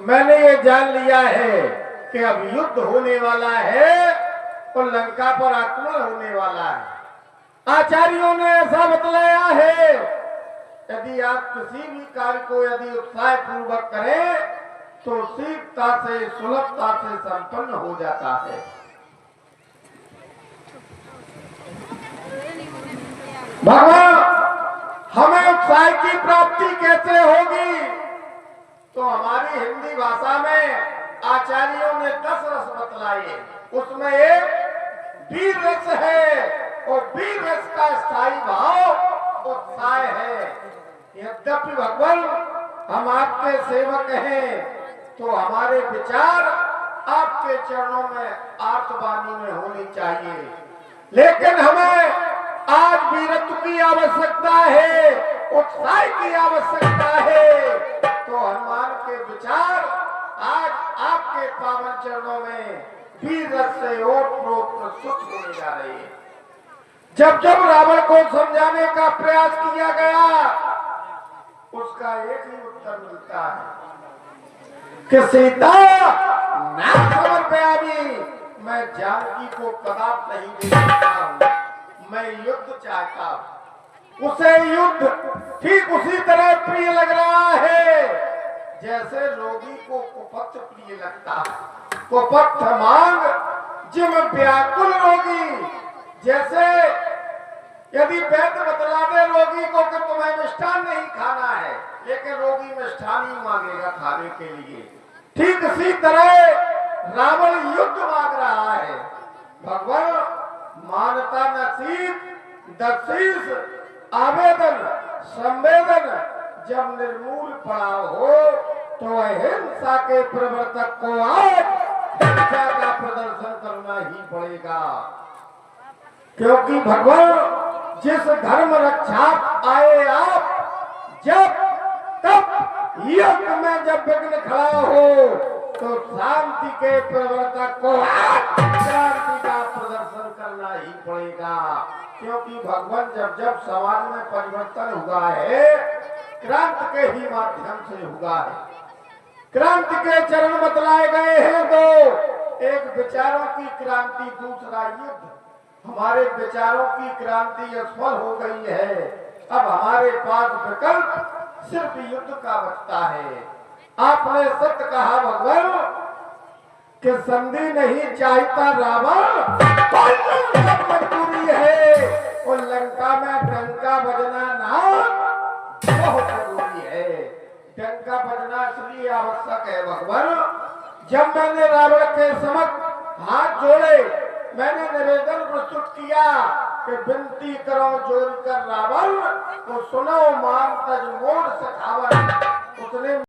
मैंने ये जान लिया है कि अब युद्ध होने वाला है और लंका पर आक्रमण होने वाला है। आचार्यों ने ऐसा बतलाया है, यदि आप किसी भी कार्य को यदि उत्साह पूर्वक करें तो शीघ्रता से सुलभता से संपन्न हो जाता है। भगवान हमें उत्साह की प्राप्ति कैसे होगी? तो हमारी हिंदी भाषा में आचार्यों ने 10 रस बतलाए, उसमें एक वीर रस है और वीर रस का स्थायी भाव उत्साह है। यद्यपि भगवान हम आपके सेवक हैं तो हमारे विचार आपके चरणों में आर्तवाणी में होनी चाहिए, लेकिन हमें आज वीरत्व की आवश्यकता है, उत्साह की आवश्यकता है। तो हनुमान के विचार आज आपके पावन चरणों में वीर रस से ओतप्रोत प्रस्तुत होने जा रहे हैं। जब जब रावण को समझाने का प्रयास किया गया, उसका एक ही उत्तर मिलता है कि सीता ना समझ पाया भी मैं जानकी को कदापि नहीं दे सकता हूँ, मैं युद्ध चाहता हूँ। उसे युद्ध ठीक उसी तरह प्रिय लग रहा है जैसे रोगी को कुपथ प्रिय लगता है। कुपथ मांग जिम व्याकुल रोगी, जैसे यदि वैद्य बतला दे रोगी को कि तुम्हें मिष्ठान नहीं खाना है, लेकिन रोगी मिष्ठान ही मांगेगा खाने के लिए, ठीक इसी तरह रावण युद्ध मांग रहा है। भगवान मानता नसीब दशीस आवेदन संवेदन जब निर्मूल पड़ा हो तो अहिंसा के प्रवर्तक को आज हिंसा का प्रदर्शन करना ही पड़ेगा, क्योंकि भगवान जिस धर्म रक्षा आए आप, जब तब युद्ध में जब विघ्न खड़ा हो तो शांति के प्रवर्तक को क्रांति का प्रदर्शन करना ही पड़ेगा, क्योंकि भगवान जब जब समाज में परिवर्तन हुआ है क्रांति के ही माध्यम से हुआ है। क्रांति के चरण बतलाए गए हैं दो, एक विचारों की क्रांति, दूसरा युद्ध। हमारे विचारों की क्रांति असफल हो गई है, अब हमारे पास विकल्प सिर्फ युद्ध का बचता है। आपने सत्य कहा भगवान कि संधि नहीं चाहता रावण, मजबूरी है और लंका में डंका बजना ना बहुत जरूरी है। डंका बजना इसलिए आवश्यक है भगवान, जब मैंने रावण के समक्ष हाथ जोड़े, मैंने निवेदन प्रस्तुत किया कि विनती करो जोड़ कर रावण तो सुनो मान तज मोर सखावन, उसने